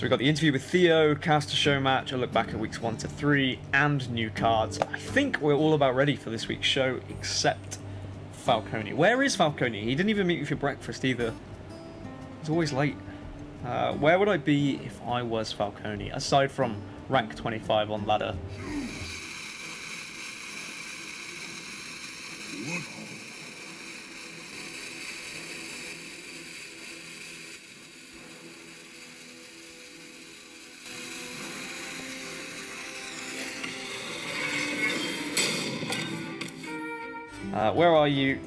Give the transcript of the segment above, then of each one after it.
So we've got the interview with Theo, caster show match, a look back at weeks 1 to 3, and new cards. I think we're all about ready for this week's show, except Falcone. Where is Falcone? He didn't even meet me for breakfast either. He's always late. Where would I be if I was Falcone, aside from rank 25 on ladder? Where are you?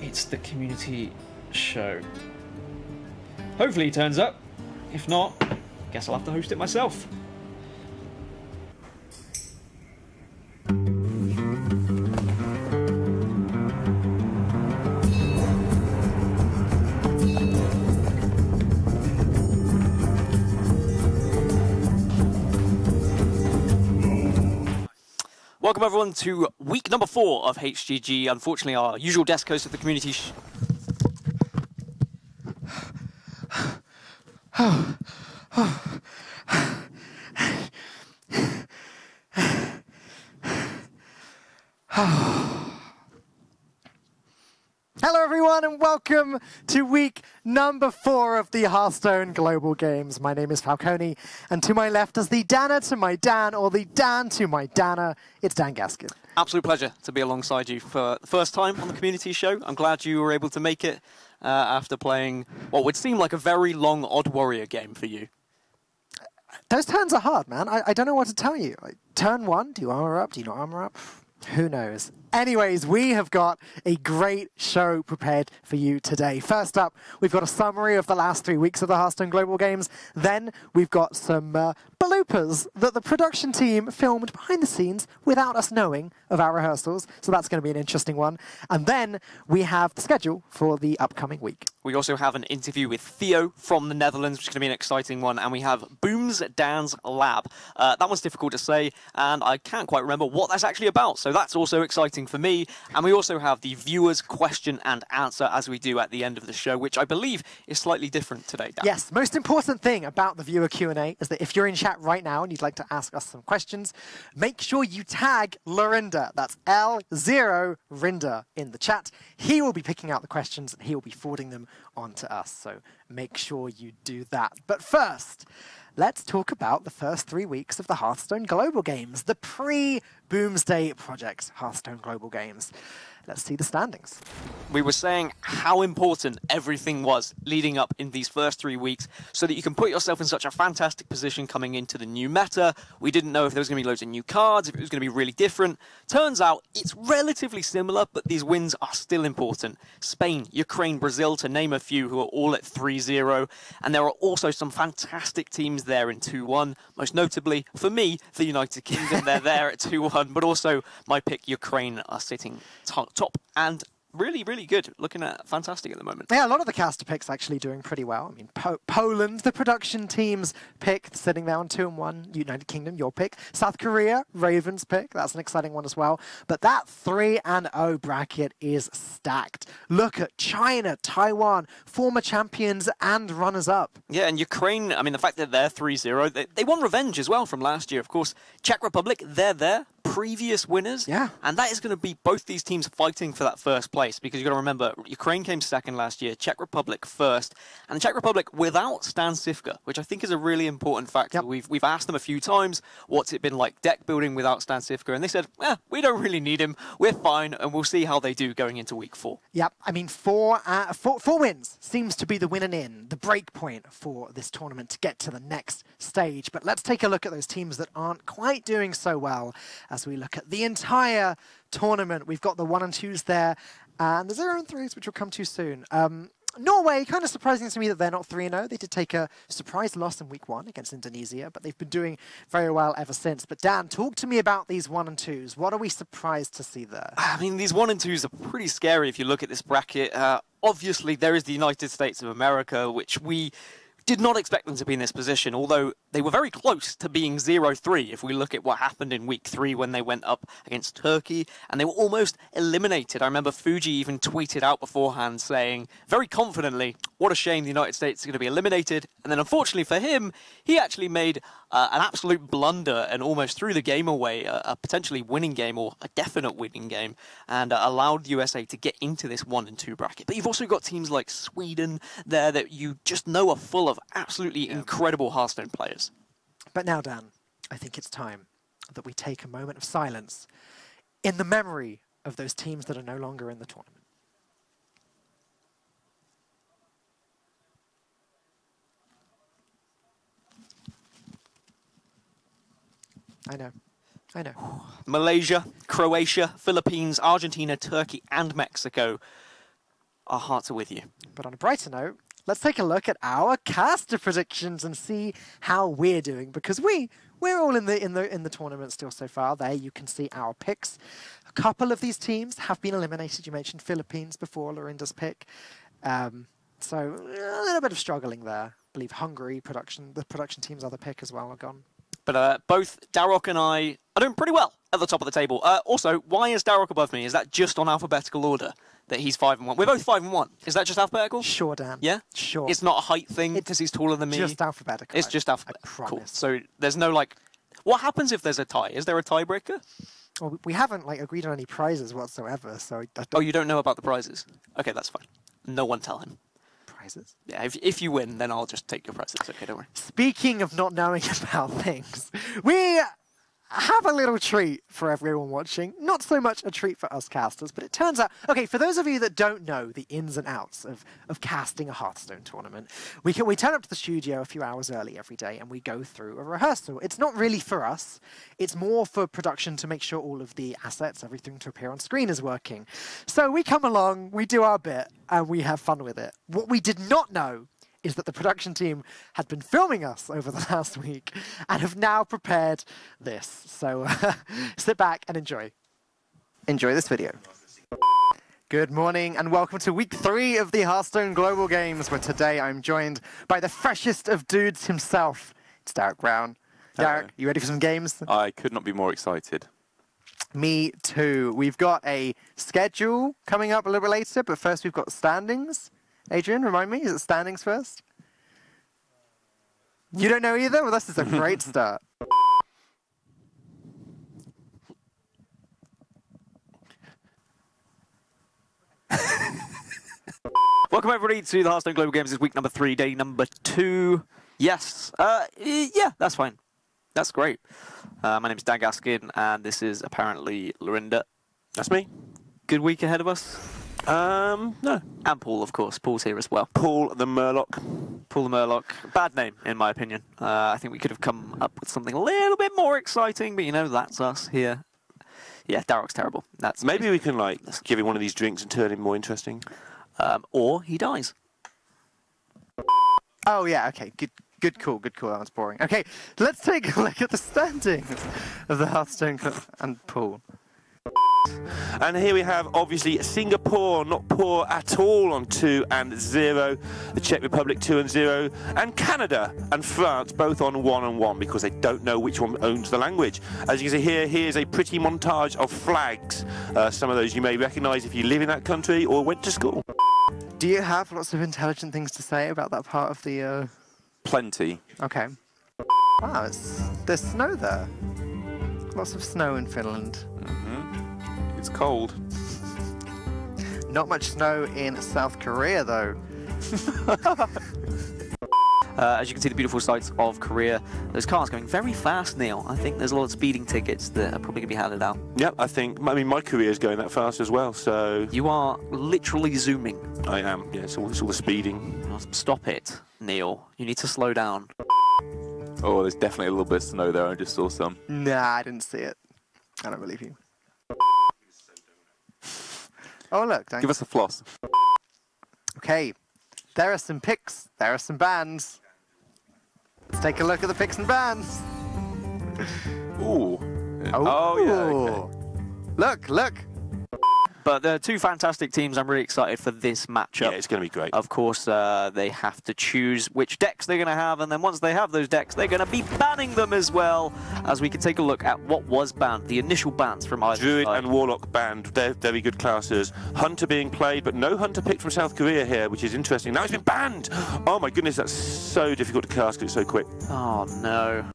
It's the community show. Hopefully he turns up. If not, guess I'll have to host it myself. Welcome everyone to week number 4 of HGG. Unfortunately, our usual desk host of the community Hello everyone and welcome to week number 4 of the Hearthstone Global Games. My name is Falcone, and to my left is the Dana to my Dan, or the Dan to my Dana, it's Dan Gaskin. Absolute pleasure to be alongside you for the first time on the community show. I'm glad you were able to make it after playing what would seem like a very long Odd Warrior game for you. Those turns are hard, man. I don't know what to tell you. Like, turn 1, do you armor up, do you not armor up? Who knows? Anyways, we have got a great show prepared for you today. First up, we've got a summary of the last 3 weeks of the Hearthstone Global Games. Then we've got some bloopers that the production team filmed behind the scenes without us knowing of our rehearsals. So that's going to be an interesting one. And then we have the schedule for the upcoming week. We also have an interview with Theo from the Netherlands, which is going to be an exciting one. And we have Boom's Dan's Lab. That one's difficult to say, and I can't quite remember what that's actually about. So that's also exciting for me. And we also have the viewers' question and answer, as we do at the end of the show, which I believe is slightly different today, Dan. Yes, most important thing about the viewer Q&A is that if you're in chat right now and you'd like to ask us some questions, make sure you tag Lorinda. That's L0 Rinda in the chat. He will be picking out the questions and he will be forwarding them on to us. So make sure you do that. But first, let's talk about the first 3 weeks of the Hearthstone Global Games, the pre-Boomsday Project Hearthstone Global Games. Let's see the standings. We were saying how important everything was leading up in these first 3 weeks so that you can put yourself in such a fantastic position coming into the new meta. We didn't know if there was going to be loads of new cards, if it was going to be really different. Turns out it's relatively similar, but these wins are still important. Spain, Ukraine, Brazil, to name a few, who are all at 3-0. And there are also some fantastic teams there in 2-1. Most notably, for me, the United Kingdom, they're there at 2-1. But also, my pick, Ukraine, are sitting top and really, really good. Looking at fantastic at the moment. Yeah, a lot of the caster picks actually doing pretty well. I mean, Poland, the production team's pick, sitting there on 2-1. United Kingdom, your pick. South Korea, Ravens pick. That's an exciting one as well. But that 3-0 bracket is stacked. Look at China, Taiwan, former champions and runners-up. Yeah, and Ukraine, I mean, the fact that they're 3-0, they won revenge as well from last year. Of course, Czech Republic, they're there. Previous winners. Yeah. And that is going to be both these teams fighting for that first place, because you've got to remember, Ukraine came second last year, Czech Republic first, and the Czech Republic without Stan Sivka, which I think is a really important factor. Yep. We've asked them a few times, what's it been like deck building without Stan Sivka, and they said, we don't really need him, we're fine, and we'll see how they do going into week 4. Yep, I mean, four wins seems to be the win and in, the break point for this tournament to get to the next stage. But let's take a look at those teams that aren't quite doing so well as we look at the entire tournament. We've got the 1 and 2s there, and the 0 and 3s, which will come too soon. Norway, kind of surprising to me that they're not 3-0. They did take a surprise loss in week 1 against Indonesia, but they've been doing very well ever since. But Dan, talk to me about these 1 and 2s. What are we surprised to see there? I mean, these 1 and 2s are pretty scary if you look at this bracket. Obviously, there is the United States of America, which we did not expect them to be in this position, although they were very close to being 0-3 if we look at what happened in week 3 when they went up against Turkey, and they were almost eliminated. I remember Fuji even tweeted out beforehand saying, very confidently, what a shame the United States are going to be eliminated. And then unfortunately for him, he actually made an absolute blunder and almost threw the game away, a potentially winning game or a definite winning game, and allowed USA to get into this 1 and 2 bracket. But you've also got teams like Sweden there that you just know are full of absolutely incredible Hearthstone players. But now, Dan, I think it's time that we take a moment of silence in the memory of those teams that are no longer in the tournament. I know. Malaysia, Croatia, Philippines, Argentina, Turkey, and Mexico. Our hearts are with you. But on a brighter note, let's take a look at our caster predictions and see how we're doing, because we're all in the tournament still so far. There you can see our picks. A couple of these teams have been eliminated. You mentioned Philippines before, Lorinda's pick. So a little bit of struggling there. I believe Hungary, the production team's other pick as well, are gone. But both Darroch and I are doing pretty well at the top of the table. Also, why is Darroch above me? Is that just on alphabetical order that he's 5 and 1? We're both 5 and 1. Is that just alphabetical? Sure, Dan. Yeah? Sure. It's not a height thing because he's taller than me? It's just alphabetical. It's just alphabetical. I promise. Cool. So there's no, like... What happens if there's a tie? Is there a tiebreaker? Well, we haven't agreed on any prizes whatsoever, so... I don't... Oh, you don't know about the prizes? Okay, that's fine. No one tell him. Prizes? Yeah, if you win, then I'll just take your prizes. Okay, don't worry. Speaking of not knowing about things, we have a little treat for everyone watching. Not so much a treat for us casters, but it turns out... Okay, for those of you that don't know the ins and outs of casting a Hearthstone tournament, we turn up to the studio a few hours early every day and we go through a rehearsal. It's not really for us. It's more for production to make sure all of the assets, everything to appear on screen is working. So we come along, we do our bit, and we have fun with it. What we did not know is that the production team had been filming us over the last week and have now prepared this. So sit back and enjoy. Enjoy this video. Good morning and welcome to week 3 of the Hearthstone Global Games, where today I'm joined by the freshest of dudes himself. It's Darroch Brown. Darroch, you ready for some games? I could not be more excited. Me too. We've got a schedule coming up a little bit later, but first we've got standings. Adrian, remind me, is it standings first? You don't know either? Well, this is a great start. Welcome everybody to the Hearthstone Global Games. This is week number 3, day number 2. Yes, yeah, that's fine. That's great. My name is Dan Gaskin, and this is apparently Lorinda. That's me. Good week ahead of us. No. And Paul, of course. Paul's here as well. Paul the Murloc. Paul the Murloc. Bad name, in my opinion. I think we could have come up with something a little bit more exciting, but you know, that's us here. Yeah, Darroch's terrible. That's Maybe we can, give him one of these drinks and turn him more interesting. Or he dies. Oh, yeah, okay. Good call. That was boring. Okay, let's take a look at the standings of the Hearthstone Club and Paul. And here we have, obviously, Singapore, not poor at all, on 2 and 0. The Czech Republic, 2 and 0. And Canada and France, both on 1 and 1, because they don't know which one owns the language. As you can see here, here's a pretty montage of flags. Some of those you may recognise if you live in that country or went to school. Do you have lots of intelligent things to say about that part of the... Plenty. Okay. Wow, there's snow there. Lots of snow in Finland. It's cold. Not much snow in South Korea, though. As you can see, the beautiful sights of Korea. Those cars going very fast, Neil. I think there's a lot of speeding tickets that are probably going to be handed out. Yep, I mean, my career is going that fast as well, so... You are literally zooming. I am, yeah, it's all the speeding. Stop it, Neil. You need to slow down. Oh, there's definitely a little bit of snow there. I just saw some. Nah, I didn't see it. I don't believe you. Oh, look. Give us a floss. Okay. There are some picks. There are some bans. Let's take a look at the picks and bans. Ooh. Oh, yeah. Okay. Look. But they're two fantastic teams. I'm really excited for this matchup. Yeah, it's going to be great. Of course, they have to choose which decks they're going to have, and then once they have those decks, they're going to be banning them as well, as we can take a look at what was banned, the initial bans from either Druid side. and Warlock banned. They're very good classes. Hunter being played, but no Hunter picked from South Korea here, which is interesting. Now he's been banned! Oh my goodness, that's so difficult to cast because it's so quick. Oh, no.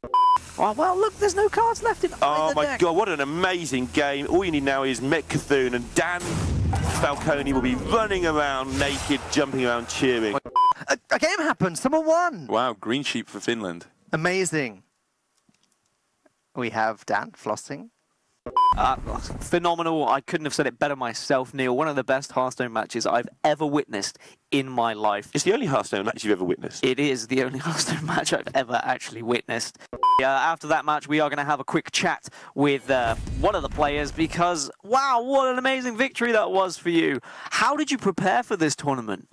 Oh, well, look, there's no cards left in Oh either my deck. god, what an amazing game. All you need now is Met Cthulhu, and Dan Falcone will be running around naked, jumping around, cheering. A game happened. Someone won. Wow, green sheep for Finland. Amazing. We have Dan flossing. Phenomenal. I couldn't have said it better myself, Neil. One of the best Hearthstone matches I've ever witnessed in my life. It's the only Hearthstone match you've ever witnessed. It is the only Hearthstone match I've ever actually witnessed. After that match, we are going to have a quick chat with one of the players because, wow, what an amazing victory that was for you. How did you prepare for this tournament?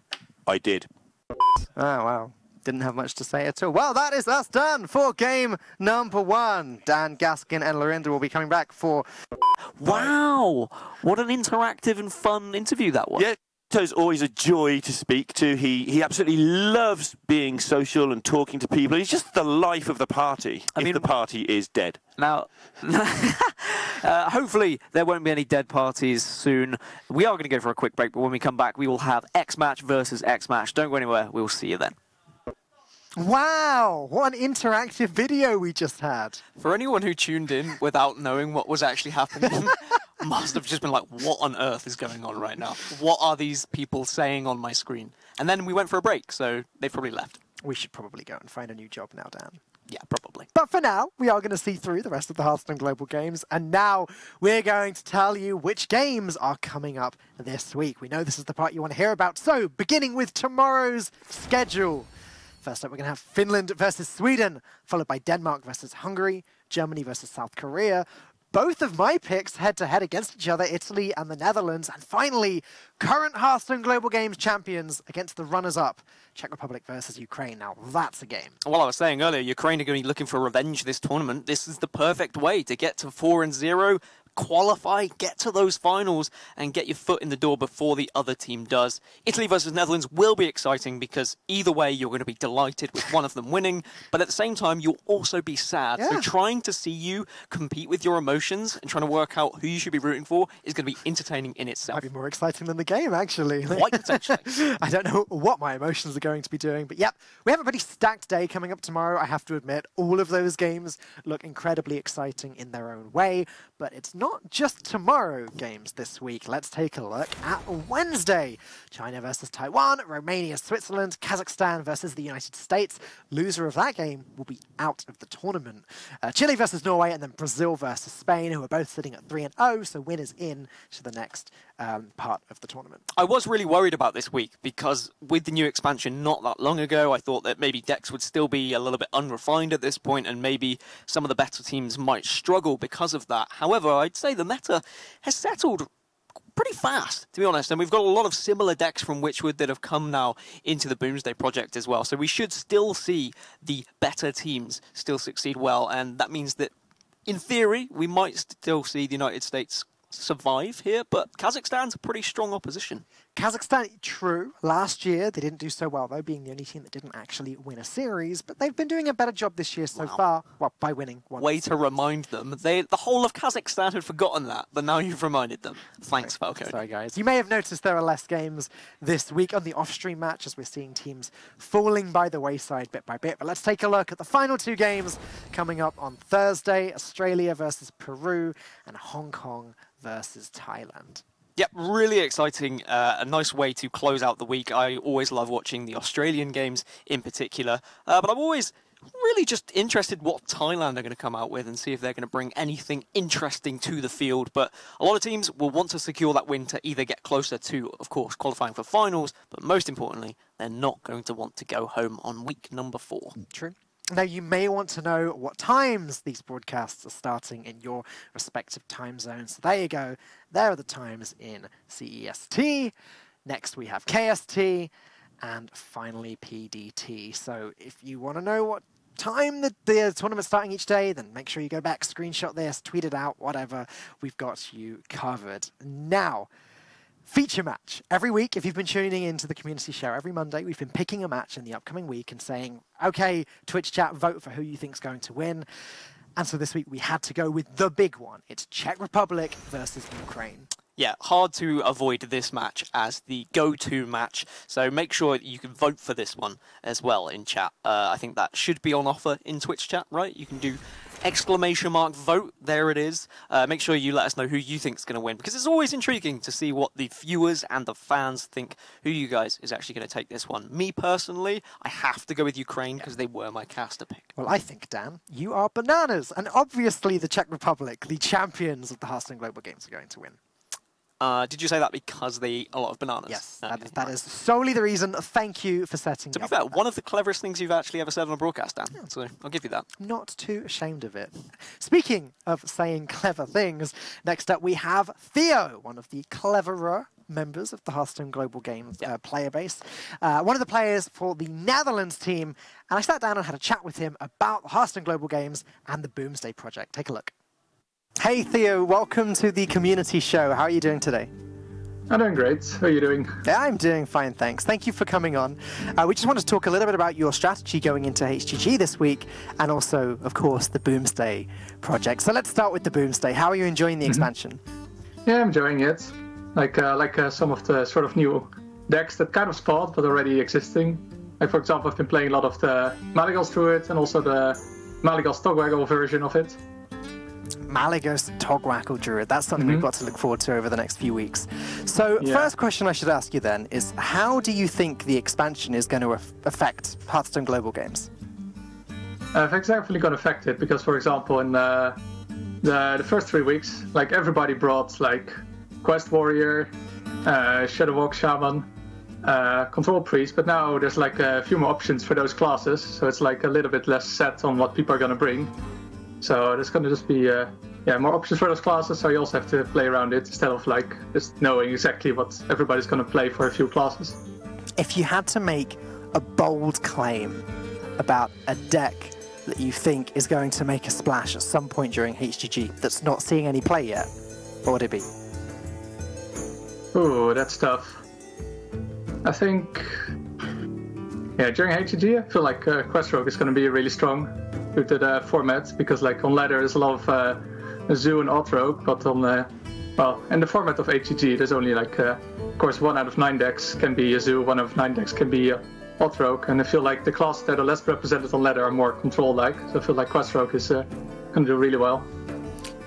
I did. Oh, wow. Didn't have much to say at all. Well, that is us done for game number 1. Dan, Gaskin, and Lorinda will be coming back for... Wow, what an interactive and fun interview that was. Yeah, Theo's always a joy to speak to. He absolutely loves being social and talking to people. He's just the life of the party, if the party is dead. Now, hopefully there won't be any dead parties soon. We are going to go for a quick break, but when we come back, we will have X Match versus X Match. Don't go anywhere. We will see you then. Wow, what an interactive video we just had. For anyone who tuned in without knowing what was actually happening, must have just been like, what on earth is going on right now? What are these people saying on my screen? And then we went for a break, so they probably left. We should probably go and find a new job now, Dan. Yeah, probably. But for now, we are going to see through the rest of the Hearthstone Global Games, and now we're going to tell you which games are coming up this week. We know this is the part you want to hear about, so beginning with tomorrow's schedule. First up, we're going to have Finland versus Sweden, followed by Denmark versus Hungary, Germany versus South Korea. Both of my picks head-to-head against each other, Italy and the Netherlands. And finally, current Hearthstone Global Games champions against the runners-up, Czech Republic versus Ukraine. Now, that's a game. Well, I was saying earlier, Ukraine are going to be looking for revenge this tournament. This is the perfect way to get to 4-0, qualify, get to those finals, and get your foot in the door before the other team does. Italy versus Netherlands will be exciting because either way, you're going to be delighted with one of them winning, but at the same time, you'll also be sad. Yeah. So trying to see you compete with your emotions and trying to work out who you should be rooting for is going to be entertaining in itself. Might be more exciting than the game, actually. Quite potentially. I don't know what my emotions are going to be doing, but yep, we have a pretty stacked day coming up tomorrow, I have to admit. All of those games look incredibly exciting in their own way, but it's not just tomorrow games this week. Let's take a look at Wednesday. China versus Taiwan, Romania, Switzerland, Kazakhstan versus the United States. Loser of that game will be out of the tournament. Chile versus Norway, and then Brazil versus Spain, who are both sitting at 3-0, so winners in to the next part of the tournament. I was really worried about this week because with the new expansion not that long ago, I thought that maybe decks would still be a little bit unrefined at this point and maybe some of the better teams might struggle because of that. However, I'd say the meta has settled pretty fast, to be honest, and we've got a lot of similar decks from Witchwood that have come now into the Boomsday project as well, so we should still see the better teams still succeed well, and that means that in theory we might still see the United States survive here, but Kazakhstan's a pretty strong opposition. Kazakhstan, true. Last year, they didn't do so well, though, being the only team that didn't actually win a series, but they've been doing a better job this year so far, well, by winning one. Way to remind them. The whole of Kazakhstan had forgotten that, but now you've reminded them. Thanks, Falcone. Sorry, guys. You may have noticed there are less games this week on the off-stream match, as we're seeing teams falling by the wayside bit by bit, but let's take a look at the final two games coming up on Thursday, Australia versus Peru, and Hong Kong versus Thailand. Yep, really exciting. A nice way to close out the week. I always love watching the Australian games in particular, but I'm always really just interested what Thailand are going to come out with and see if they're going to bring anything interesting to the field. But a lot of teams will want to secure that win to either get closer to, of course, qualifying for finals, but most importantly, they're not going to want to go home on week number 4. True. Now, you may want to know what times these broadcasts are starting in your respective time zones. So there you go. There are the times in CEST. Next, we have KST. And finally, PDT. So if you want to know what time the tournament's starting each day, then make sure you go back, screenshot this, tweet it out, whatever. We've got you covered. Now, feature match. Every week, if you've been tuning into the community show, every Monday, we've been picking a match in the upcoming week and saying, okay, Twitch chat, vote for who you think's going to win. And so this week, we had to go with the big one. It's Czech Republic versus Ukraine. Yeah, hard to avoid this match as the go-to match. So make sure that you can vote for this one as well in chat. I think that should be on offer in Twitch chat, right? You can do !vote. There it is. Make sure you let us know who you think is going to win, because it's always intriguing to see what the viewers and the fans think. Who you guys is actually going to take this one? Me personally, I have to go with Ukraine because they were my caster pick. Well, I think, Dan, you are bananas. And obviously the Czech Republic, the champions of the Hearthstone Global Games, are going to win. Did you say that because they eat a lot of bananas? Yes, that is solely the reason. Thank you for setting To be up fair, that. one of the cleverest things you've actually ever said on a broadcast, Dan. Yeah. So I'll give you that. Not too ashamed of it. Speaking of saying clever things, next up we have Theo, one of the cleverer members of the Hearthstone Global Games player base. One of the players for the Netherlands team. And I sat down and had a chat with him about the Hearthstone Global Games and the Boomsday project. Take a look. Hey Theo, welcome to the community show. How are you doing today? I'm doing great. How are you doing? Yeah, I'm doing fine, thanks. Thank you for coming on. We just wanted to talk a little bit about your strategy going into HGG this week, and also, of course, the Boomsday project. So let's start with the Boomsday. How are you enjoying the expansion? Yeah, I'm enjoying it. Like some of the sort of new decks that kind of spawned, but already existing. Like, for example, I've been playing a lot of the Malygos Druid and also the Malygos Togwaggle version of it. Malygos Togwaggle Druid. That's something we've got to look forward to over the next few weeks. So first question I should ask you then is, how do you think the expansion is going to affect Hearthstone Global Games? It's definitely going to affect it because, for example, in the first 3 weeks, like everybody brought like Quest Warrior, Shadow Walk Shaman, Control Priest, but now there's like a few more options for those classes, so it's like a little bit less set on what people are going to bring. So there's going to just be more options for those classes, so you also have to play around it instead of like just knowing exactly what everybody's going to play for a few classes. If you had to make a bold claim about a deck that you think is going to make a splash at some point during HGG that's not seeing any play yet, what would it be? Ooh, that's tough. I think, during HGG, I feel like Quest Rogue is going to be really strong due to the format, because like on ladder there's a lot of Zoo and Alt Rogue, but on in the format of HGG there's only like of course 1 out of 9 decks can be a Zoo, 1 out of 9 decks can be Alt Rogue, and I feel like the classes that are less represented on ladder are more control-like, so I feel like Quest Rogue is going to do really well.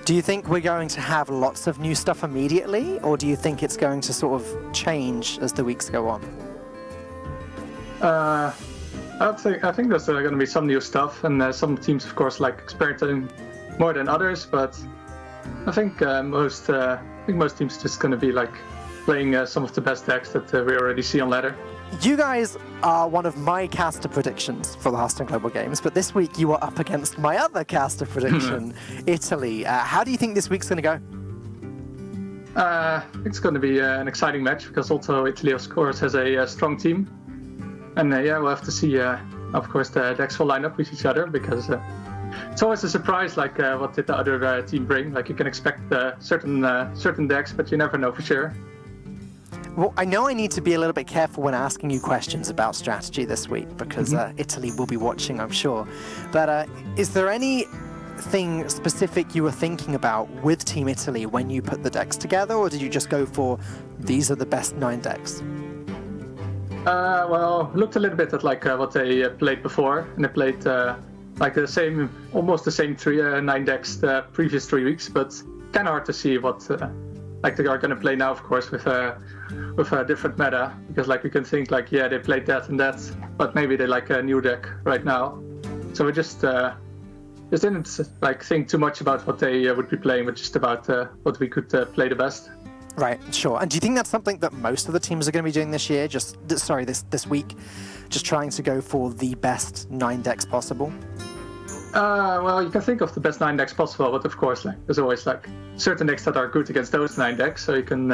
Do you think we're going to have lots of new stuff immediately, or do you think it's going to sort of change as the weeks go on? I think there's going to be some new stuff, and some teams, of course, like experimenting more than others. But I think most teams are just going to be like playing some of the best decks that we already see on ladder. You guys are one of my caster predictions for the Hearthstone Global Games, but this week you are up against my other caster prediction, Italy. How do you think this week's going to go? It's going to be an exciting match because also Italy, of course, has a strong team. And we'll have to see, of course, the decks will line up with each other, because it's always a surprise, like what did the other team bring. Like you can expect certain decks, but you never know for sure. Well, I know I need to be a little bit careful when asking you questions about strategy this week, because Italy will be watching, I'm sure. But is there anything specific you were thinking about with Team Italy when you put the decks together, or did you just go for these are the best 9 decks? Well, looked a little bit at like what they played before, and they played like almost the same 9 decks the previous 3 weeks, but kind of hard to see what like they are going to play now, of course, with a different meta, because like we can think like they played that and that, but maybe they like a new deck right now. So we just didn't like think too much about what they would be playing, but just about what we could play the best. Right, sure. And do you think that's something that most of the teams are going to be doing this year? This week, just trying to go for the best 9 decks possible? Well, you can think of the best 9 decks possible, but of course, like there's always like certain decks that are good against those 9 decks, so you can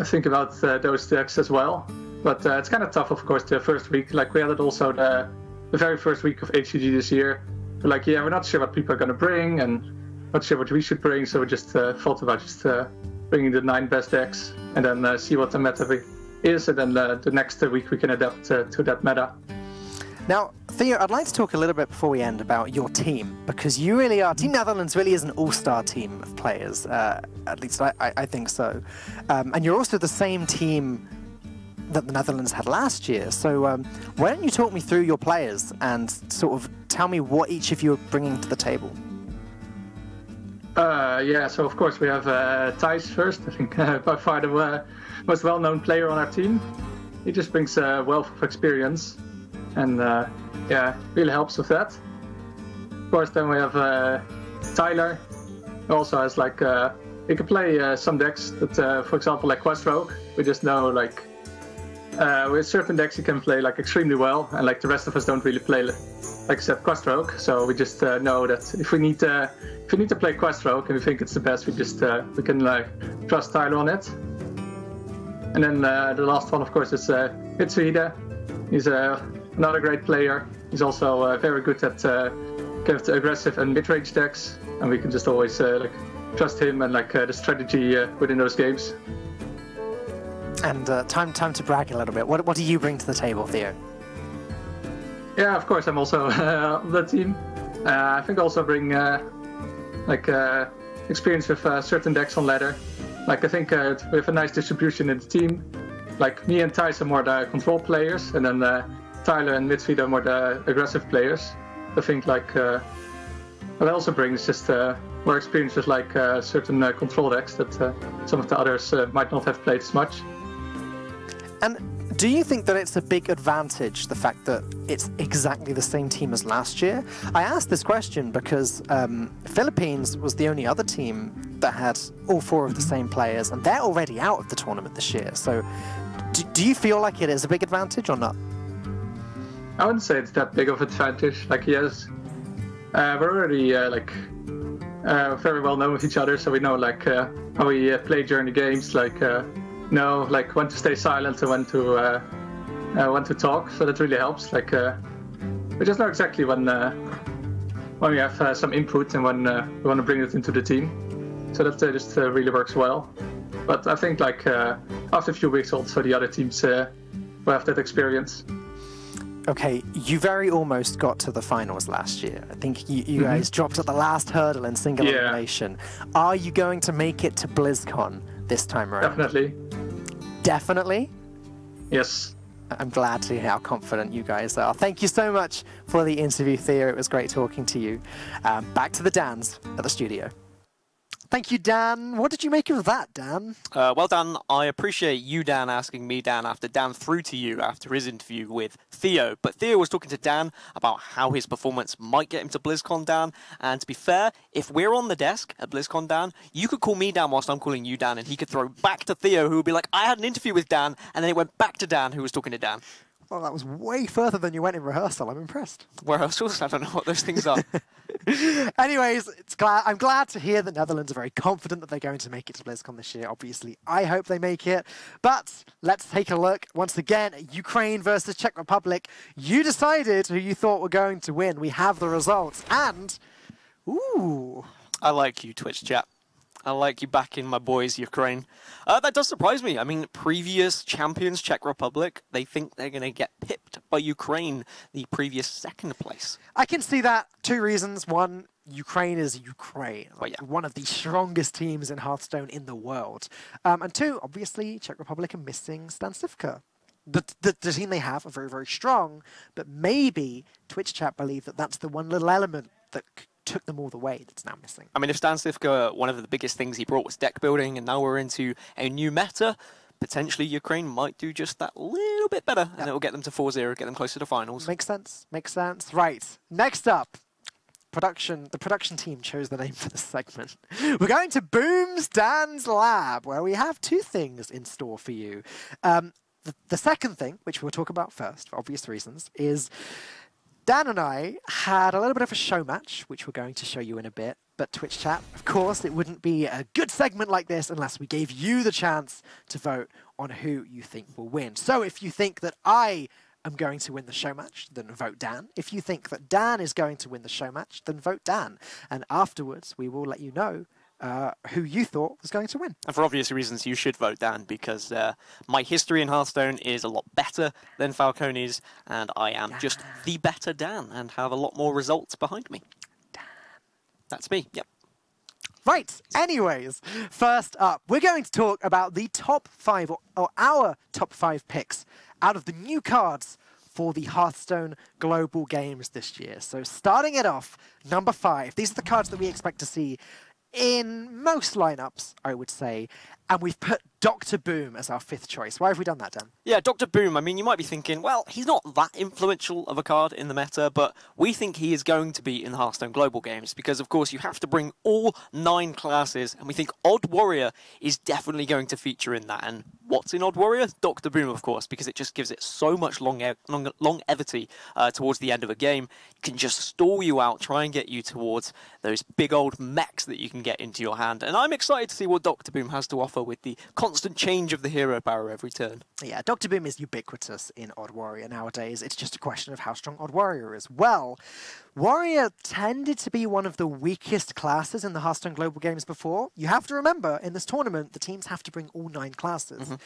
think about those decks as well. But it's kind of tough, of course, the first week. Like we had it also the very first week of HGG this year. We're like, we're not sure what people are going to bring, and not sure what we should bring, so we just thought about just bringing the 9 best decks. and then see what the meta is, and then the next week we can adapt to that meta. Now, Theo, I'd like to talk a little bit before we end about your team, because you really are, Team Netherlands really is an all-star team of players, at least I think so. And you're also the same team that the Netherlands had last year, so why don't you talk me through your players and sort of tell me what each of you are bringing to the table? Yeah, so of course we have Thijs first, I think by far the most well-known player on our team. He just brings a wealth of experience. And yeah, really helps with that. Of course, then we have Tyler, who also has like he can play some decks that, for example, like Quest Rogue. We just know like with certain decks he can play like extremely well, and like the rest of us don't really play like except Quest Rogue. So we just know that if we need to play Quest Rogue and we think it's the best, we can like trust Tyler on it. And then the last one, of course, is Mitsuhide. He's another great player. He's also very good at kind of the aggressive and mid-range decks, and we can just always like trust him and like the strategy within those games. And time to brag a little bit. What do you bring to the table, Theo? Yeah, of course, I'm also on the team. I think I also bring like experience with certain decks on ladder. Like I think we have a nice distribution in the team. Like me and Thijs are more the control players, and then Tyler and Mitsuhide are more the aggressive players. I think like what I also bring is just more experience with like certain control decks that some of the others might not have played as much. And do you think that it's a big advantage, the fact that it's exactly the same team as last year? I asked this question because Philippines was the only other team that had all four of the same players, and they're already out of the tournament this year. So do you feel like it is a big advantage or not? I wouldn't say it's that big of an advantage. Like, yes, we're already like very well known with each other, so we know like how we play during the games. Like, know like when to stay silent and when to talk. So that really helps. Like, we just know exactly when we have some input and when we want to bring it into the team. So that just really works well. But I think like after a few weeks, also the other teams will have that experience. Okay, you very almost got to the finals last year. I think you guys dropped at the last hurdle in single elimination. Are you going to make it to BlizzCon this time around? Definitely. Definitely? Yes. I'm glad to hear how confident you guys are. Thank you so much for the interview, Theo. It was great talking to you. Back to the Dans at the studio. Thank you, Dan. What did you make of that, Dan? Well, Dan, I appreciate you, Dan, asking me, Dan, after Dan threw to you after his interview with Theo. But Theo was talking to Dan about how his performance might get him to BlizzCon, Dan. And to be fair, if we're on the desk at BlizzCon, Dan, you could call me Dan whilst I'm calling you Dan, and he could throw back to Theo, who would be like, I had an interview with Dan, and then it went back to Dan, who was talking to Dan. Well, that was way further than you went in rehearsal. I'm impressed. Rehearsals? I don't know what those things are. Anyways, I'm glad to hear the Netherlands are very confident that they're going to make it to BlizzCon this year. Obviously, I hope they make it. But let's take a look once again at Ukraine versus Czech Republic. You decided who you thought were going to win. We have the results. And, ooh. I like you, Twitch chat. I like you backing my boys, Ukraine. That does surprise me. I mean, previous champions, Czech Republic, they think they're going to get pipped by Ukraine, the previous second place. I can see that. Two reasons. One, Ukraine is Ukraine. Like, one of the strongest teams in Hearthstone in the world. And two, obviously, Czech Republic are missing Stansivka. The team they have are very, very strong, but maybe Twitch chat believe that that's the one little element that took them all the way that's now missing. I mean, if Stan Sivka, one of the biggest things he brought was deck building, and now we're into a new meta, potentially Ukraine might do just that little bit better, and it will get them to 4-0, get them closer to finals. Makes sense. Makes sense. Right. Next up, the production team chose the name for this segment. We're going to Boom's Dan's Lab, where we have two things in store for you. The second thing, which we'll talk about first, for obvious reasons, is Dan and I had a little bit of a show match, which we're going to show you in a bit. But Twitch chat, of course, it wouldn't be a good segment like this unless we gave you the chance to vote on who you think will win. So if you think that I am going to win the show match, then vote Dan. If you think that Dan is going to win the show match, then vote Dan. And afterwards, we will let you know who you thought was going to win. And for obvious reasons, you should vote Dan, because my history in Hearthstone is a lot better than Falcone's, and I am just the better Dan and have a lot more results behind me. Dan. That's me, yep. Right, anyways, first up, we're going to talk about the top 5, or our top 5 picks out of the new cards for the Hearthstone Global Games this year. So starting it off, number 5. These are the cards that we expect to see in most lineups, I would say. And we've put Dr. Boom as our 5th choice. Why have we done that, Dan? Yeah, Dr. Boom, I mean, you might be thinking, well, he's not that influential of a card in the meta, but we think he is going to be in the Hearthstone Global Games because, of course, you have to bring all 9 classes, and we think Odd Warrior is definitely going to feature in that. And what's in Odd Warrior? Dr. Boom, of course, because it just gives it so much longevity towards the end of a game. It can just stall you out, try and get you towards those big old mechs that you can get into your hand. And I'm excited to see what Dr. Boom has to offer with the constant change of the hero power every turn. Yeah, Dr. Boom is ubiquitous in Odd Warrior nowadays. It's just a question of how strong Odd Warrior is. Well, Warrior tended to be one of the weakest classes in the Hearthstone Global Games before. You have to remember, in this tournament, the teams have to bring all 9 classes.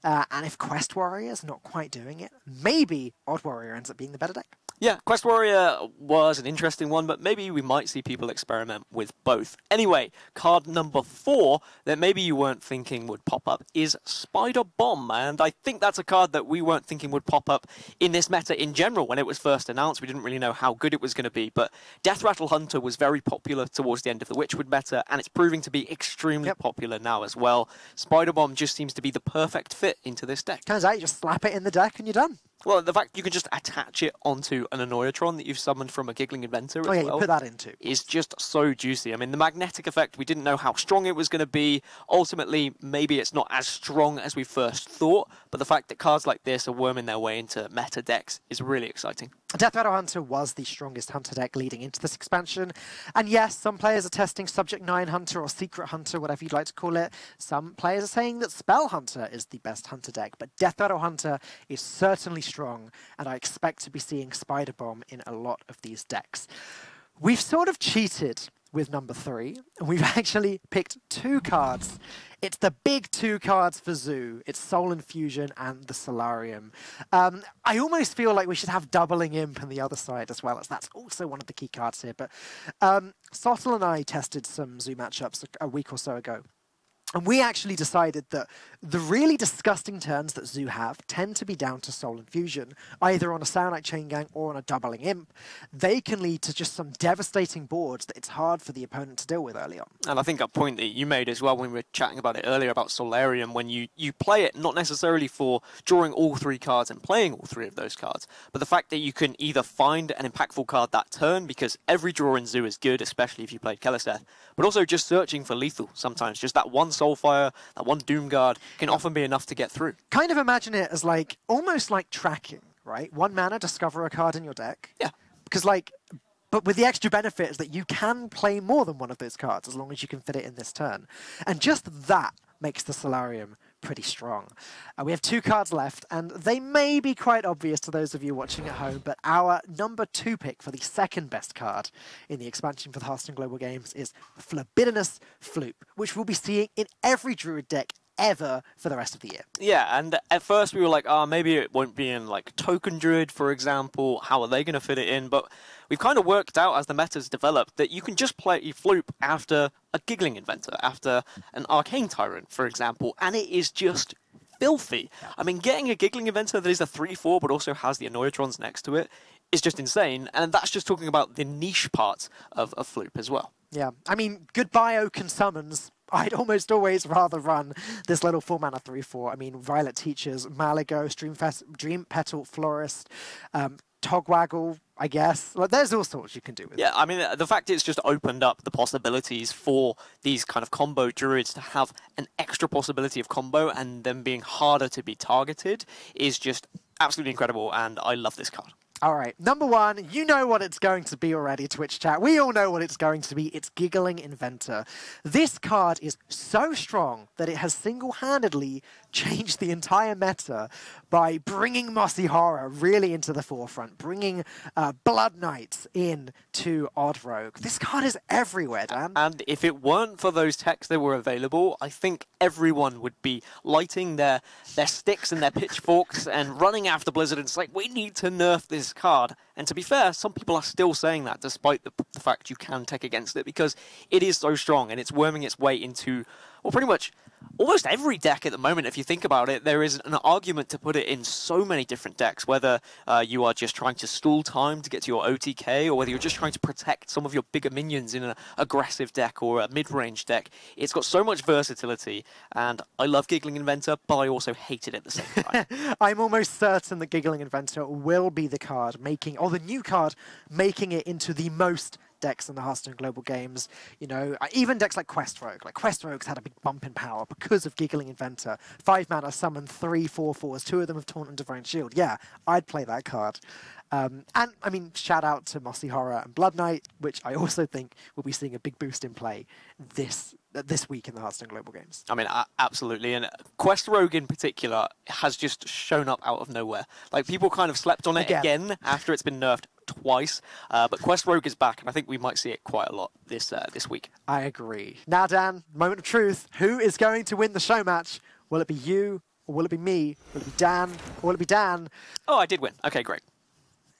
And if Quest Warrior's not quite doing it, maybe Odd Warrior ends up being the better deck. Yeah, Quest Warrior was an interesting one, but maybe we might see people experiment with both. Anyway, card number 4 that maybe you weren't thinking would pop up is Spider Bomb, and I think that's a card that we weren't thinking would pop up in this meta in general. When it was first announced, we didn't really know how good it was going to be, but Death Rattle Hunter was very popular towards the end of the Witchwood meta, and it's proving to be extremely popular now as well. Spider Bomb just seems to be the perfect fit into this deck. Turns out you just slap it in the deck and you're done. Well, the fact you can just attach it onto an Annoyatron that you've summoned from a Giggling Inventor as well. You put that into. Is just so juicy. I mean, the magnetic effect, we didn't know how strong it was going to be. Ultimately, maybe it's not as strong as we first thought, but the fact that cards like this are worming their way into meta decks is really exciting. Death Rattle Hunter was the strongest Hunter deck leading into this expansion. And yes, some players are testing Subject 9 Hunter or Secret Hunter, whatever you'd like to call it. Some players are saying that Spell Hunter is the best Hunter deck, but Death Rattle Hunter is certainly strong, and I expect to be seeing Spider Bomb in a lot of these decks. We've sort of cheated with number 3, and we've actually picked 2 cards. It's the big 2 cards for Zoo. It's Soul Infusion and the Solarium. I almost feel like we should have Doubling Imp on the other side as well, as that's also one of the key cards here. But Sottle and I tested some Zoo matchups a week or so ago. And we actually decided that the really disgusting turns that Zoo have tend to be down to Soul Infusion, either on a Psionic Chain Gang or on a Doubling Imp. They can lead to just some devastating boards that it's hard for the opponent to deal with early on. And I think a point that you made as well when we were chatting about it earlier about Solarium, when you play it not necessarily for drawing all 3 cards and playing all 3 of those cards, but the fact that you can either find an impactful card that turn, because every draw in Zoo is good, especially if you played Keleseth, but also just searching for lethal sometimes. Just that one Soulfire, that one Doomguard can often be enough to get through. Kind of imagine it as like, almost like tracking, right? 1 mana, discover a card in your deck. Yeah. Because but with the extra benefit is that you can play more than one of those cards as long as you can fit it in this turn. And just that makes the Solarium pretty strong. We have 2 cards left, and they may be quite obvious to those of you watching at home, but our number 2 pick for the 2nd best card in the expansion for the Hearthstone Global Games is Flabidinous Floop, which we'll be seeing in every Druid deck ever for the rest of the year. Yeah, and at first we were like, maybe it won't be in like Token Druid, for example. How are they going to fit it in? But we've kind of worked out as the meta's developed that you can just play Floop after a Giggling Inventor, after an Arcane Tyrant, for example, and it is just filthy. I mean, getting a Giggling Inventor that is a 3/4 but also has the Annoyatrons next to it is just insane, and that's just talking about the niche parts of Floop as well. Yeah, I mean, goodbye Oaken Summons. I'd almost always rather run this little 4-mana 3/4. I mean, Violet Teachers, Malagos, Dream Petal, Florist, Togwaggle, I guess. Like, there's all sorts you can do with it. Yeah, I mean, the fact it's just opened up the possibilities for these kind of combo druids to have an extra possibility of combo and them being harder to be targeted is just absolutely incredible, and I love this card. All right, number one, you know what it's going to be already, Twitch chat. We all know what it's going to be. It's Giggling Inventor. This card is so strong that it has single-handedly changed the entire meta by bringing Mossy Horror really into the forefront, bringing Blood Knights in to Odd Rogue. This card is everywhere, Dan. And if it weren't for those techs that were available, I think everyone would be lighting their sticks and their pitchforks and running after Blizzard and it's like, we need to nerf this card. And to be fair, some people are still saying that despite the fact you can tech against it because it is so strong and it's worming its way into, well, pretty much almost every deck at the moment. If you think about it, there is an argument to put it in so many different decks, whether you are just trying to stall time to get to your OTK or whether you're just trying to protect some of your bigger minions in an aggressive deck or a mid-range deck. It's got so much versatility, and I love Giggling Inventor, but I also hate it at the same time. I'm almost certain that Giggling Inventor will be the card making, or the new card making it into the most decks in the Hearthstone Global Games. You know, even decks like Quest Rogue. Like Quest Rogue's had a big bump in power because of Giggling Inventor. 5 mana, summon 3 4/4s. 2 of them have Taunt and Divine Shield. Yeah, I'd play that card. And, I mean, shout out to Mossy Horror and Blood Knight, which I also think will be seeing a big boost in play this week in the Hearthstone Global Games. I mean, absolutely. And Quest Rogue in particular has just shown up out of nowhere. Like, people kind of slept on it again after it's been nerfed twice. But Quest Rogue is back, and I think we might see it quite a lot this week. I agree. Now, Dan, moment of truth. Who is going to win the show match? Will it be you, or will it be me? Will it be Dan, or will it be Dan? Oh, I did win. Okay, great.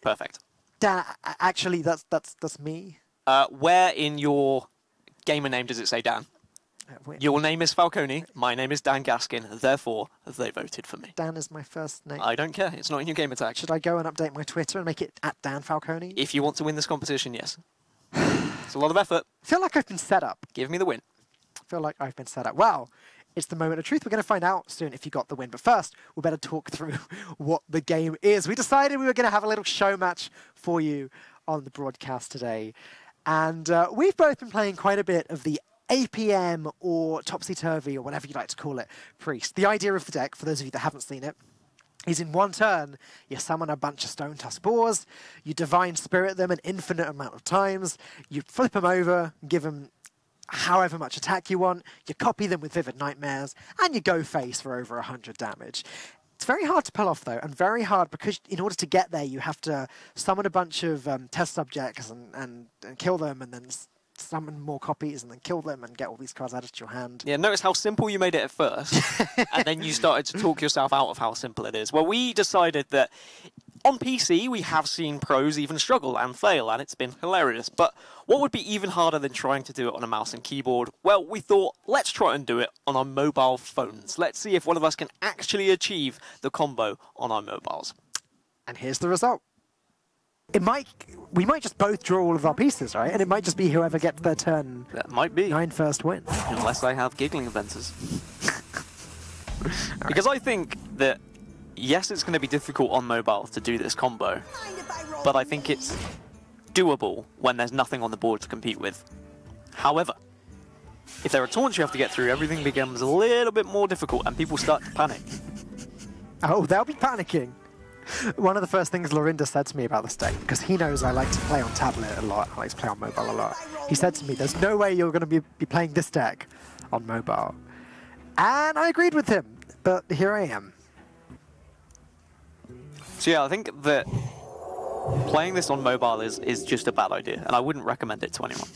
Perfect. Dan, actually, that's me. Where in your gamer name does it say Dan? Your name is Falcone, my name is Dan Gaskin, therefore they voted for me. Dan is my first name. I don't care, it's not in your gamer tag. Should I go and update my Twitter and make it at Dan Falcone? If you want to win this competition, yes. It's a lot of effort. I feel like I've been set up. Give me the win. I feel like I've been set up. Well, it's the moment of truth. We're going to find out soon if you got the win. But first, we better talk through what the game is. We decided we were going to have a little show match for you on the broadcast today. And we've both been playing quite a bit of the APM or Topsy-Turvy or whatever you like to call it, Priest. The idea of the deck, for those of you that haven't seen it, is in one turn, you summon a bunch of Stone Tusk Boars, you Divine Spirit them an infinite amount of times, you flip them over, give them however much attack you want, you copy them with Vivid Nightmares, and you go face for over 100 damage. It's very hard to pull off, though, and very hard because in order to get there, you have to summon a bunch of test subjects and kill them, and then summon more copies and then kill them and get all these cards added to your hand. Yeah, notice how simple you made it at first, and then you started to talk yourself out of how simple it is. Well, we decided that on PC, we have seen pros even struggle and fail, and it's been hilarious. But what would be even harder than trying to do it on a mouse and keyboard? Well, we thought, let's try and do it on our mobile phones. Let's see if one of us can actually achieve the combo on our mobiles. And here's the result. We might just both draw all of our pieces, right? And it might just be whoever gets their turn. That might be. 9 first wins. Unless I have Giggling Inventors. Because I think that, yes, it's going to be difficult on mobile to do this combo, but I think it's doable when there's nothing on the board to compete with. However, if there are taunts you have to get through, everything becomes a little bit more difficult and people start to panic. Oh, they'll be panicking. One of the first things Lorinda said to me about this deck, because he knows I like to play on tablet a lot, I like to play on mobile a lot. He said to me, there's no way you're going to be playing this deck on mobile. And I agreed with him, but here I am. So yeah, I think that playing this on mobile is just a bad idea, and I wouldn't recommend it to anyone.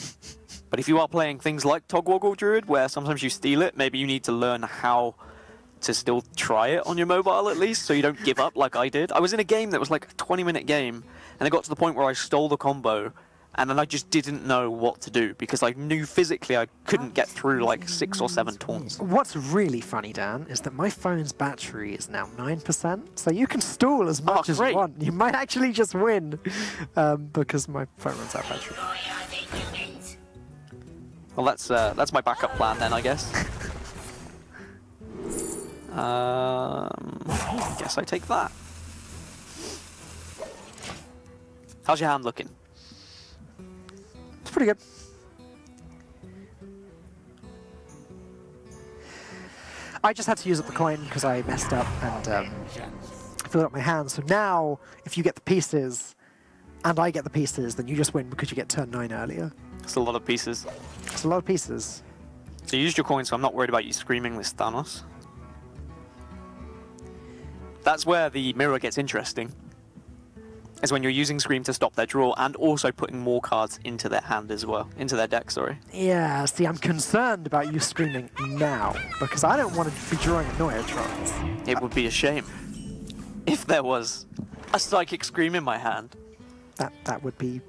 But if you are playing things like Togwoggle Druid, where sometimes you steal it, maybe you need to learn how to still try it on your mobile at least, so you don't give up like I did. I was in a game that was like a 20-minute game, and it got to the point where I stole the combo, and then I just didn't know what to do, because I knew physically I couldn't get through like 6 or 7 taunts. What's really funny, Dan, is that my phone's battery is now 9%, so you can stall as much as you want. You might actually just win, because my phone runs out of battery. Well, that's my backup plan then, I guess. I guess I take that. How's your hand looking? It's pretty good. I just had to use up the coin because I messed up and filled up my hand. So now, if you get the pieces, and I get the pieces, then you just win because you get turn 9 earlier. It's a lot of pieces. It's a lot of pieces. So you used your coin, so I'm not worried about you screaming this Thanos. That's where the mirror gets interesting. Is when you're using Scream to stop their draw and also putting more cards into their hand as well. Into their deck, sorry. Yeah, see, I'm concerned about you screaming now, because I don't want to be drawing Annoyatrons. It would be a shame if there was a Psychic Scream in my hand. That would be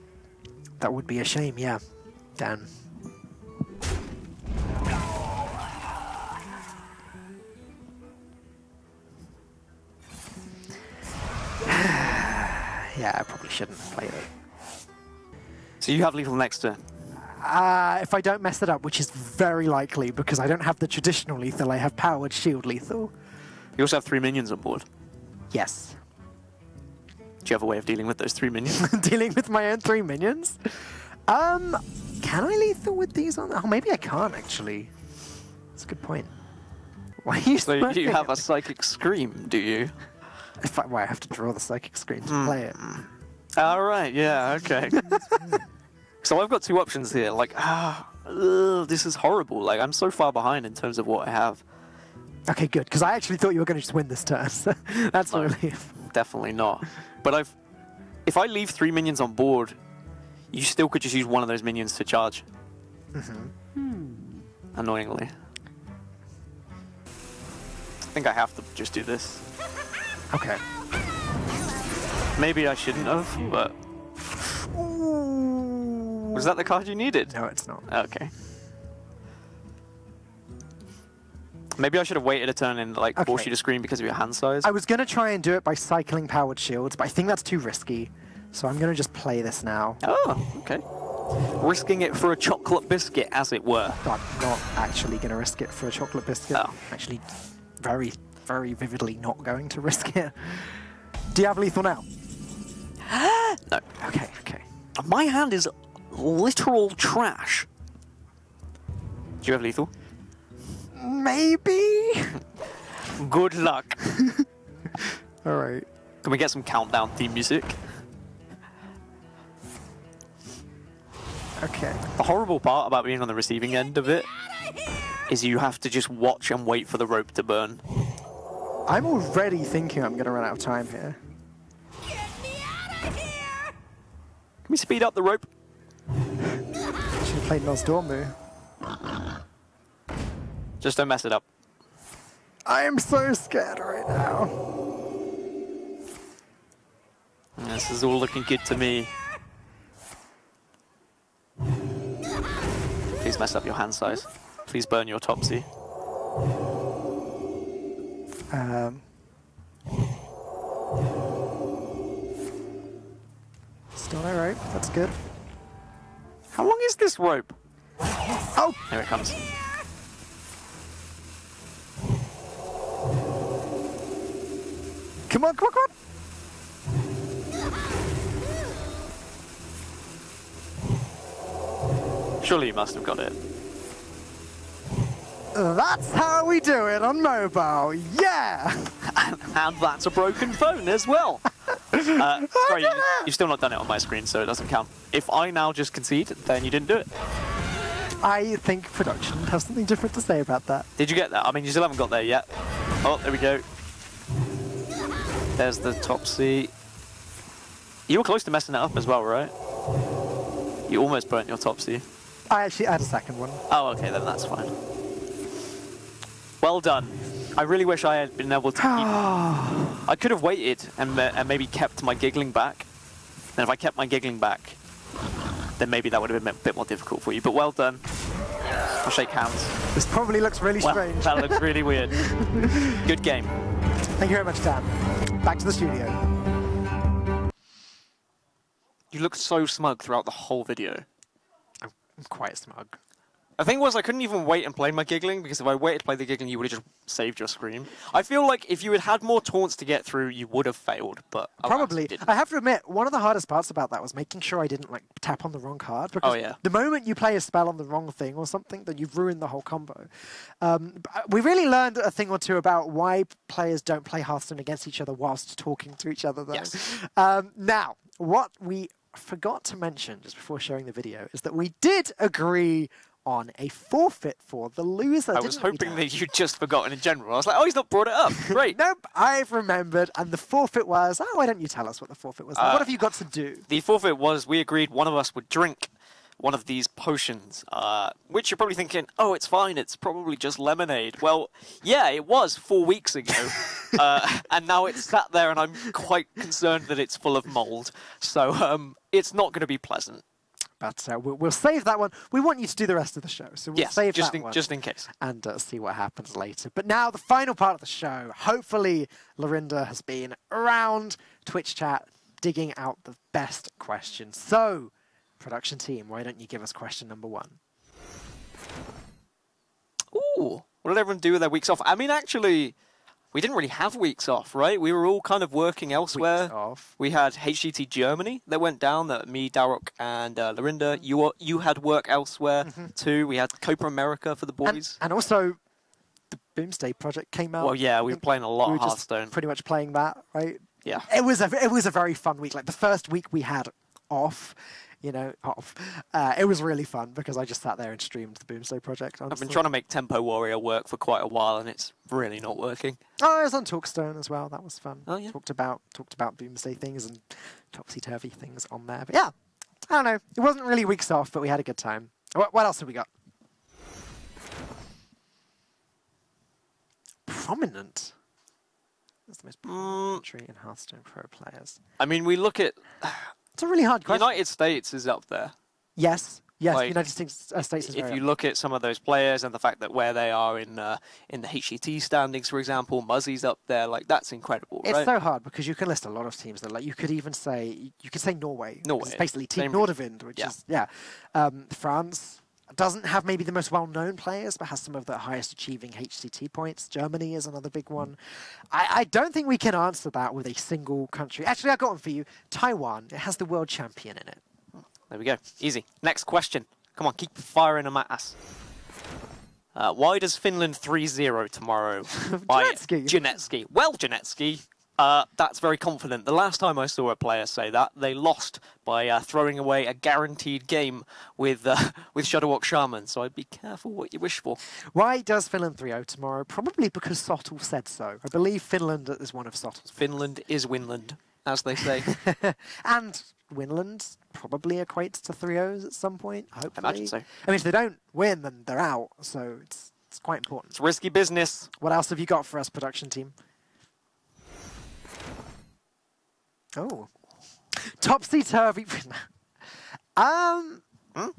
a shame, yeah. Dan. Yeah, I probably shouldn't have played it. So you have lethal next turn. If I don't mess it up, which is very likely because I don't have the traditional lethal, I have powered shield lethal. You also have 3 minions on board. Yes. Do you have a way of dealing with those 3 minions? Dealing with my own 3 minions? Can I lethal with these on? Oh, maybe I can't actually. That's a good point. Why are you So you have a Psychic Scream, do you? Well, I have to draw the Psychic Scream to play it. All right, yeah, okay. So I've got 2 options here. Like, this is horrible. Like, I'm so far behind in terms of what I have. Okay, good, because I actually thought you were going to just win this turn. So that's a relief. Definitely not. But if I leave 3 minions on board, you still could just use one of those minions to charge. Annoyingly. I think I have to just do this. Okay. Maybe I shouldn't have, but... Ooh. Was that the card you needed? No, it's not. Okay. Maybe I should have waited a turn and force you to scream because of your hand size. I was going to try and do it by cycling powered shields, but I think that's too risky. So I'm going to just play this now. Oh, okay. Risking it for a chocolate biscuit, as it were. I'm not actually going to risk it for a chocolate biscuit. Oh. Actually, very, very vividly not going to risk it. Do you have lethal now? No. Okay, okay. My hand is literal trash. Do you have lethal? Maybe? Good luck. All right. Can we get some countdown theme music? Okay. The horrible part about being on the receiving end of it is you have to just watch and wait for the rope to burn. I'm already thinking I'm going to run out of time here. Can we speed up the rope? Should have played Nosdormu. Just don't mess it up. I am so scared right now. This is all looking good to me. Please mess up your hand size. Please burn your Topsy. Still no rope. That's good. How long is this rope? Oh! Here it comes. Come on, come on, come on! Surely you must have got it. That's how we do it on mobile. Yeah! And that's a broken phone as well. Sorry, you've still not done it on my screen, so it doesn't count. If I now just concede, then you didn't do it. I think production has something different to say about that. Did you get that? I mean, you still haven't got there yet. Oh, there we go. There's the Topsy. You were close to messing it up as well, right? You almost burnt your Topsy. I actually had a second one. Oh, okay, then that's fine. Well done. I really wish I had been able to keep... I could have waited and maybe kept my giggling back. And if I kept my giggling back, then maybe that would have been a bit more difficult for you. But well done. I'll shake hands. This probably looks really strange. That looks really weird. Good game. Thank you very much, Dan. Back to the studio. You looked so smug throughout the whole video. I'm quite smug. The thing was, I couldn't even wait and play my giggling, because if I waited to play the giggling, you would have just saved your scream. I feel like if you had had more taunts to get through, you would have failed, but probably. didn't. I have to admit, one of the hardest parts about that was making sure I didn't tap on the wrong card. Because the moment you play a spell on the wrong thing or something, then you've ruined the whole combo. We really learned a thing or two about why players don't play Hearthstone against each other whilst talking to each other, though. Yes. Now, what we forgot to mention just before showing the video is that we did agree on a forfeit for the loser. I was hoping that you'd just forgotten in general. I was like, oh, he's not brought it up. Great. Nope, I've remembered. And the forfeit was, why don't you tell us what the forfeit was? What have you got to do? The forfeit was we agreed one of us would drink one of these potions, which you're probably thinking, oh, it's fine, it's probably just lemonade. Well, yeah, it was 4 weeks ago, and now it's sat there and I'm quite concerned that it's full of mould. So it's not going to be pleasant. But we'll save that one. We want you to do the rest of the show, so we'll save that one. Just in case. And see what happens later. But now, the final part of the show. Hopefully, Lorinda has been around Twitch chat, digging out the best questions. So, production team, why don't you give us question number 1? Ooh, what did everyone do with their weeks off? I mean, actually, we didn't really have weeks off, right? We were all kind of working elsewhere. Weeks off. We had HGT Germany that went down, that me, Darok, and Lorinda. You had work elsewhere too. We had Copa America for the boys. And also, the Boomsday project came out. Well, yeah, we were playing a lot of Hearthstone. Pretty much playing that, right? Yeah. It was a very fun week. Like, the first week we had off, it was really fun because I just sat there and streamed the Boomsday project. Honestly. I've been trying to make Tempo Warrior work for quite a while, and it's really not working. Oh, I was on Talkstone as well. That was fun. Oh, yeah. Talked about Boomsday things and topsy-turvy things on there. But yeah, I don't know. It wasn't really weeks off, but we had a good time. What else have we got? Prominent. That's the most prominent country in Hearthstone Pro players. I mean, we look at... It's a really hard question. United States is up there. Yes, Like, United States is very If you up. look at some of those players and the fact that where they are in the HGT standings, for example, Muzzy's up there, like that's incredible, It's right? so hard because you can list a lot of teams that, like, you could say Norway. Norway, It's basically Team same Nordavind, which is France doesn't have maybe the most well-known players, but has some of the highest achieving HCT points. Germany is another big one. I don't think we can answer that with a single country. Actually, I got one for you. Taiwan. It has the world champion in it. There we go. Easy. Next question. Come on, keep firing them at us. Why does Finland 3-0 tomorrow by Janetsky. Janetsky? Well, Janetsky, that's very confident. The last time I saw a player say that, they lost by throwing away a guaranteed game with Shadowwalk Shaman, so I'd be careful what you wish for. Why does Finland 3-0 tomorrow? Probably because Sottle said so. I believe Finland is one of Sottle's. Finland is Winland, as they say. And Winland probably equates to 3-0s at some point, hopefully. I imagine so. I mean, if they don't win, then they're out, so it's quite important. It's risky business. What else have you got for us, production team? Oh. Topsy-turvy. Do you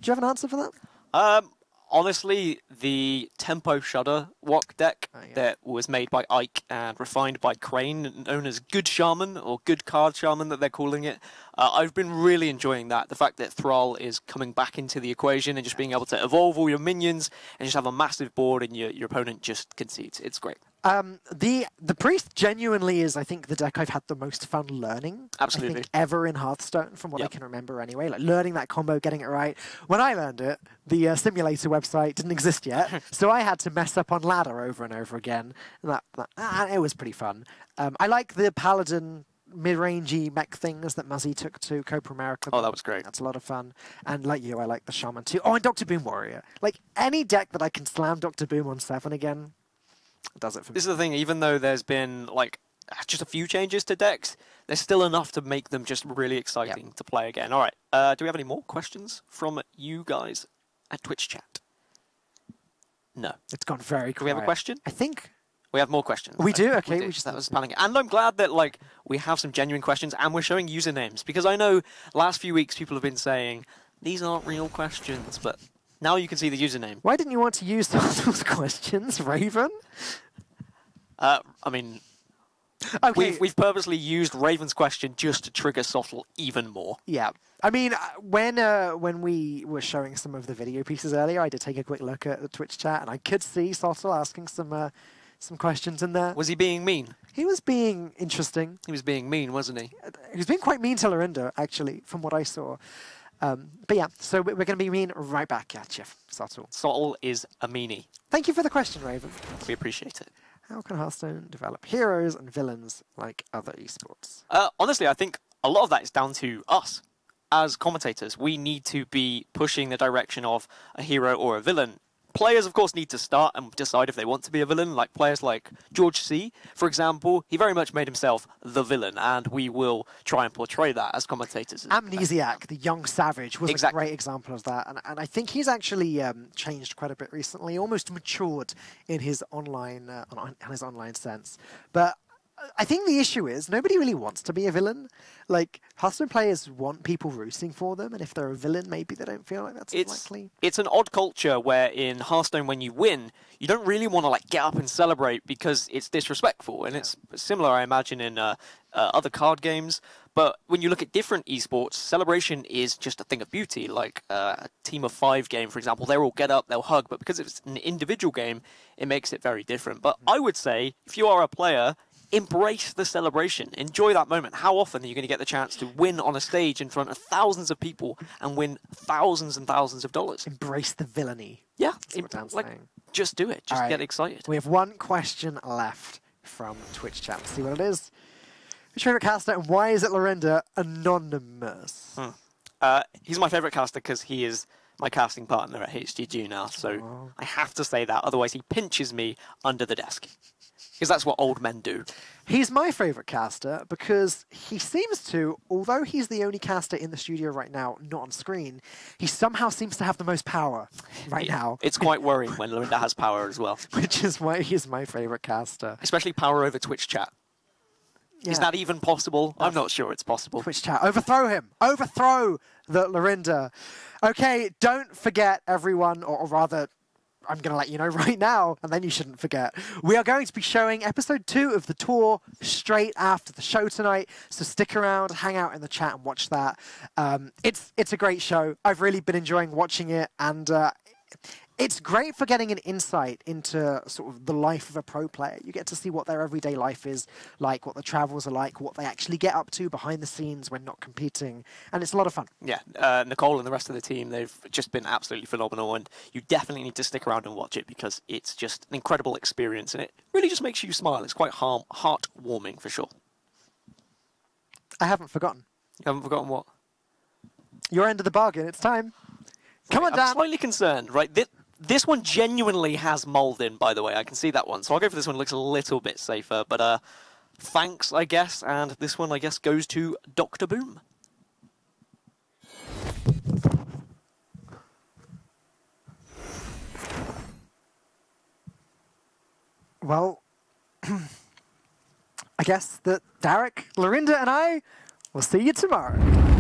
have an answer for that? Honestly, the Tempo Shudder walk deck that was made by Ike and refined by Crane, known as Good Shaman, or Good Card Shaman that they're calling it, I've been really enjoying that. The fact that Thrall is coming back into the equation and just being able to evolve all your minions and just have a massive board and your opponent just concedes. It's great. The Priest genuinely is, I think, the deck I've had the most fun learning. Absolutely. I think ever in Hearthstone, from what I can remember anyway. Like, learning that combo, getting it right. When I learned it, the simulator website didn't exist yet, so I had to mess up on ladder over and over again. And it was pretty fun. I like the Paladin mid-rangey mech things that Muzzy took to Copa America. Oh, that was great. That's a lot of fun. And like you, I like the Shaman too. Oh, and Dr. Boom Warrior. Like, any deck that I can slam Dr. Boom on 7 again, does it for me. This is the thing, even though there's been like just a few changes to decks, there's still enough to make them just really exciting to play again. All right, do we have any more questions from you guys at Twitch chat? No. It's gone very quiet. Do we have a question? I think we have more questions. we do. Okay, we just that was planning. And I'm glad that like we have some genuine questions and we're showing usernames, because I know last few weeks people have been saying these aren't real questions, but now you can see the username. Why didn't you want to use those questions, Raven? I mean, Okay. we've purposely used Raven's question just to trigger Sottle even more. Yeah. I mean, when we were showing some of the video pieces earlier, I did take a quick look at the Twitch chat, and I could see Sottle asking some questions in there. Was he being mean? He was being interesting. He was being mean, wasn't he? He was being quite mean to Lorinda, actually, from what I saw. But yeah, so we're going to be mean right back at you, Sottle. Sottle is a meanie. Thank you for the question, Raven. We appreciate it. How can Hearthstone develop heroes and villains like other esports? Honestly, I think a lot of that is down to us as commentators, we need to be pushing the direction of a hero or a villain. Players, of course, need to start and decide if they want to be a villain. Like players like George C, for example, he very much made himself the villain, and we will try and portray that as commentators. Amnesiac, the young savage, was Exactly. a great example of that. And I think he's actually changed quite a bit recently, almost matured in his online sense. But I think the issue is nobody really wants to be a villain. Like, Hearthstone players want people rooting for them, and if they're a villain, maybe they don't feel like that's likely. It's an odd culture where in Hearthstone, when you win, you don't really want to like get up and celebrate because it's disrespectful, and it's similar, I imagine, in other card games. But when you look at different esports, celebration is just a thing of beauty. Like a team of 5 game, for example, they'll all get up, they'll hug, but because it's an individual game, it makes it very different. But I would say, if you are a player, embrace the celebration. Enjoy that moment. How often are you going to get the chance to win on a stage in front of thousands of people and win thousands and thousands of dollars? Embrace the villainy. Yeah, That's what Dan's saying. just do it. Just All right. get excited. We have one question left from Twitch chat. Let's see what it is. Who's your favourite caster and why is it Lorinda Anonymous? He's my favourite caster because he is my casting partner at HGG now, so I have to say that, otherwise he pinches me under the desk. Because that's what old men do. He's my favourite caster because he seems to, although he's the only caster in the studio right now, not on screen, he somehow seems to have the most power right now. It's quite worrying when Lorinda has power as well. Which is why he's my favourite caster. Especially power over Twitch chat. Yeah. Is that even possible? I'm not sure it's possible. Twitch chat. Overthrow him. Overthrow the Lorinda. Okay, don't forget, everyone, or rather, I'm going to let you know right now, and then you shouldn't forget. We are going to be showing episode 2 of the tour straight after the show tonight, so stick around, hang out in the chat and watch that. It's a great show. I've really been enjoying watching it, and it's great for getting an insight into sort of the life of a pro player. You get to see what their everyday life is like, what the travels are like, what they actually get up to behind the scenes when not competing, and it's a lot of fun. Yeah, Nicole and the rest of the team, they've just been absolutely phenomenal, and you definitely need to stick around and watch it because it's just an incredible experience, and it really just makes you smile. It's quite heartwarming for sure. I haven't forgotten. You haven't forgotten what? Your end of the bargain. It's time. Come on, Dan. I'm slightly concerned, right? This one genuinely has mold in, by the way. I can see that one. So I'll go for this one. It looks a little bit safer. But thanks, I guess. And this one, I guess, goes to Dr. Boom. Well, I guess that Derek, Lorinda, and I will see you tomorrow.